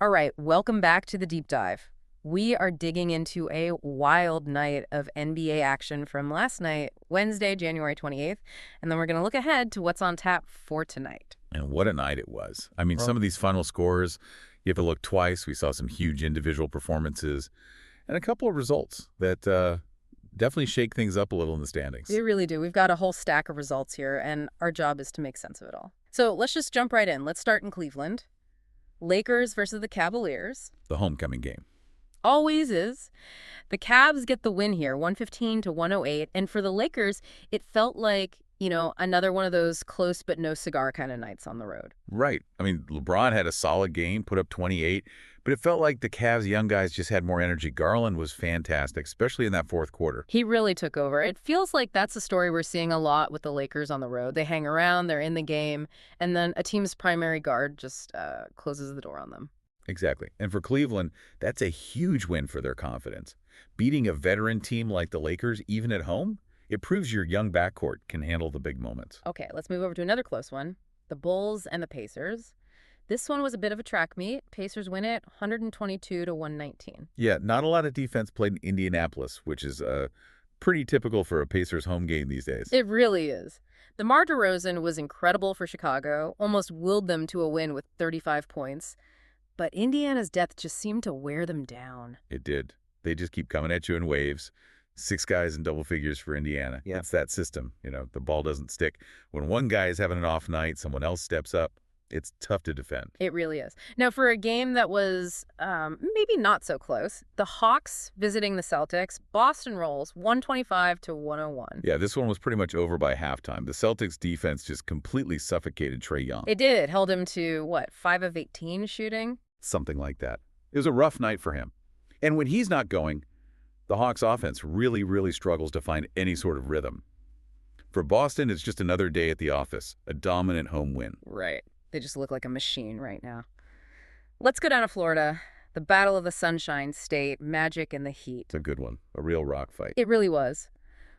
All right, welcome back to the deep dive. We are digging into a wild night of NBA action from last night, Wednesday, January 28th, and then we're going to look ahead to what's on tap for tonight. And what a night it was. I mean, Well, some of these final scores, you have to look twice. We saw some huge individual performances and a couple of results that definitely shake things up a little in the standings. we really do. We've got a whole stack of results here, and our job is to make sense of it all. So let's just jump right in. Let's start in Cleveland. Lakers versus the Cavaliers. The homecoming game. Always is. The Cavs get the win here, 115 to 108. And for the Lakers, it felt like, another one of those close but no cigar kind of nights on the road. Right. I mean, LeBron had a solid game, put up 28, but it felt like the Cavs young guys just had more energy. Garland was fantastic, especially in that fourth quarter. He really took over. It feels like that's a story we're seeing a lot with the Lakers on the road. They hang around, they're in the game, and then a team's primary guard just closes the door on them. Exactly. And for Cleveland, that's a huge win for their confidence. Beating a veteran team like the Lakers, even at home, it proves your young backcourt can handle the big moments. Okay, let's move over to another close one. The Bulls and the Pacers. This one was a bit of a track meet. Pacers win it 122 to 119. Yeah, not a lot of defense played in Indianapolis, which is pretty typical for a Pacers home game these days. It really is. DeMar DeRozan was incredible for Chicago, almost willed them to a win with 35 points. But Indiana's depth just seemed to wear them down. It did. They just keep coming at you in waves. 6 guys in double figures for Indiana. Yeah. It's that system. The ball doesn't stick. When one guy is having an off night, someone else steps up. It's tough to defend. It really is. Now, for a game that was maybe not so close, the Hawks visiting the Celtics, Boston rolls 125 to 101. Yeah, this one was pretty much over by halftime. The Celtics defense just completely suffocated Trae Young. It did. Held him to, 5 of 18 shooting? Something like that. It was a rough night for him. And when he's not going, the Hawks offense really, really struggles to find any sort of rhythm. For Boston, it's just another day at the office, a dominant home win. Right. They just look like a machine right now. Let's go down to Florida. The Battle of the Sunshine State, Magic and the Heat. It's a good one, a real rock fight. It really was.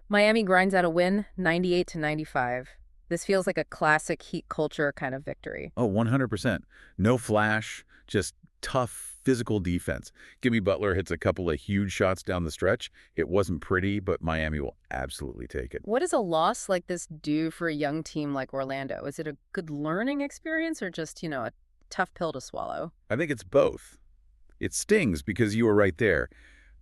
Miami grinds out a win, 98 to 95. This feels like a classic Heat culture kind of victory. Oh, 100%. No flash, just tough physical defense. Jimmy Butler hits a couple of huge shots down the stretch. It wasn't pretty, but Miami will absolutely take it. What does a loss like this do for a young team like Orlando? Is it a good learning experience or just, a tough pill to swallow? I think it's both. It stings because you were right there,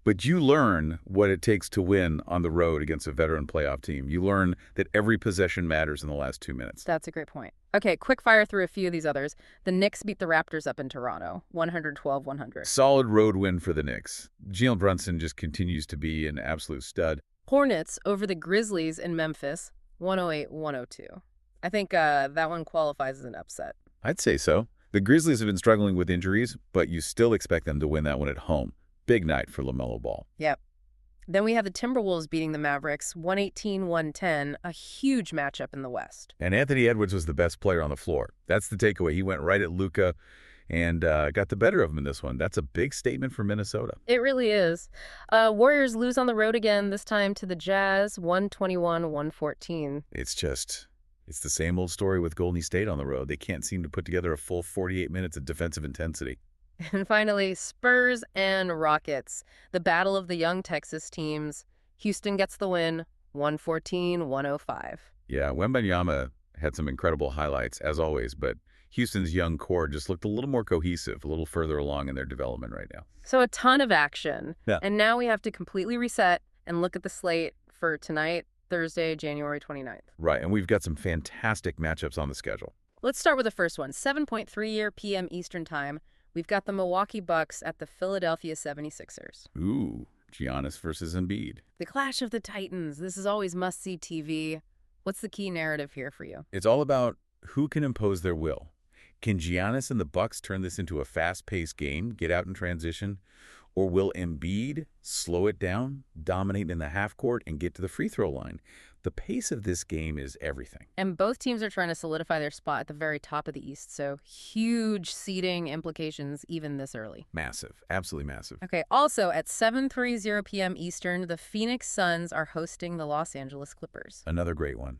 but you learn what it takes to win on the road against a veteran playoff team. You learn that every possession matters in the last 2 minutes. That's a great point. Okay, quick fire through a few of these others. The Knicks beat the Raptors up in Toronto, 112-100. Solid road win for the Knicks. Jalen Brunson just continues to be an absolute stud. Hornets over the Grizzlies in Memphis, 108-102. I think that one qualifies as an upset. I'd say so. The Grizzlies have been struggling with injuries, but you still expect them to win that one at home. Big night for LaMelo Ball. Yep. Then we have the Timberwolves beating the Mavericks, 118-110, a huge matchup in the West. And Anthony Edwards was the best player on the floor. That's the takeaway. He went right at Luka and got the better of him in this one. That's a big statement for Minnesota. It really is. Warriors lose on the road again, this time to the Jazz, 121-114. It's the same old story with Golden State on the road. They can't seem to put together a full 48 minutes of defensive intensity. And finally, Spurs and Rockets, the battle of the young Texas teams. Houston gets the win, 114-105. Yeah, Wembanyama had some incredible highlights, as always, but Houston's young core just looked a little more cohesive, a little further along in their development right now. So a ton of action. Yeah. And now we have to completely reset and look at the slate for tonight, Thursday, January 29th. Right, and we've got some fantastic matchups on the schedule. Let's start with the first one, 7:03 p.m. Eastern Time. We've got the Milwaukee Bucks at the Philadelphia 76ers. Ooh, Giannis versus Embiid. The Clash of the Titans. This is always must-see TV. What's the key narrative here for you? It's all about who can impose their will. Can Giannis and the Bucks turn this into a fast-paced game, get out in transition? Or will Embiid slow it down, dominate in the half court, and get to the free throw line? The pace of this game is everything. And both teams are trying to solidify their spot at the very top of the East, so huge seeding implications even this early. Massive. Absolutely massive. Okay, also at 7:30 p.m. Eastern, the Phoenix Suns are hosting the Los Angeles Clippers. Another great one.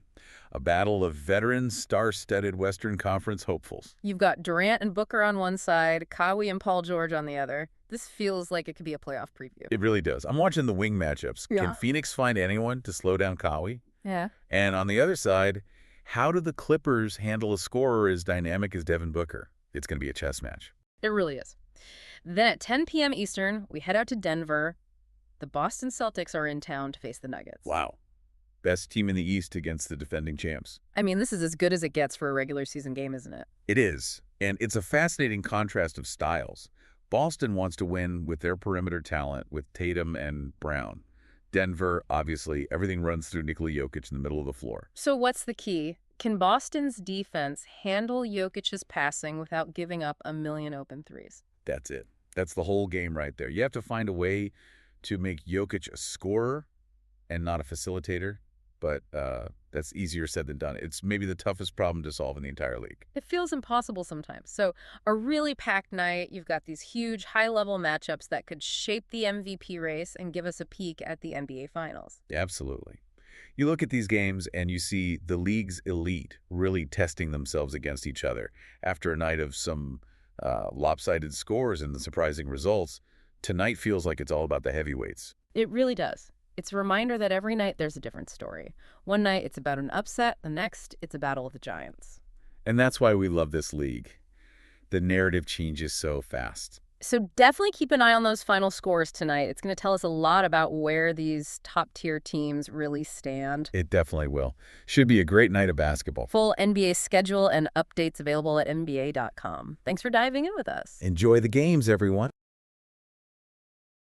A battle of veteran, star-studded Western Conference hopefuls. You've got Durant and Booker on one side, Kawhi and Paul George on the other. This feels like it could be a playoff preview. It really does. I'm watching the wing matchups. Yeah. Can Phoenix find anyone to slow down Kawhi? Yeah. And on the other side, how do the Clippers handle a scorer as dynamic as Devin Booker? It's going to be a chess match. It really is. Then at 10 p.m. Eastern, we head out to Denver. The Boston Celtics are in town to face the Nuggets. Wow. Best team in the East against the defending champs. I mean, this is as good as it gets for a regular season game, isn't it? It is. And it's a fascinating contrast of styles. Boston wants to win with their perimeter talent with Tatum and Brown. Denver, obviously, everything runs through Nikola Jokic in the middle of the floor. So what's the key? Can Boston's defense handle Jokic's passing without giving up a million open threes? That's it. That's the whole game right there. You have to find a way to make Jokic a scorer and not a facilitator. But that's easier said than done. It's maybe the toughest problem to solve in the entire league. It feels impossible sometimes. So a really packed night, you've got these huge high-level matchups that could shape the MVP race and give us a peek at the NBA Finals. Absolutely. You look at these games and you see the league's elite really testing themselves against each other. After a night of some lopsided scores and the surprising results, tonight feels like it's all about the heavyweights. It really does. It's a reminder that every night there's a different story. One night it's about an upset, the next it's a battle of the giants. And that's why we love this league. The narrative changes so fast. So definitely keep an eye on those final scores tonight. It's going to tell us a lot about where these top-tier teams really stand. It definitely will. Should be a great night of basketball. Full NBA schedule and updates available at NBA.com. Thanks for diving in with us. Enjoy the games, everyone.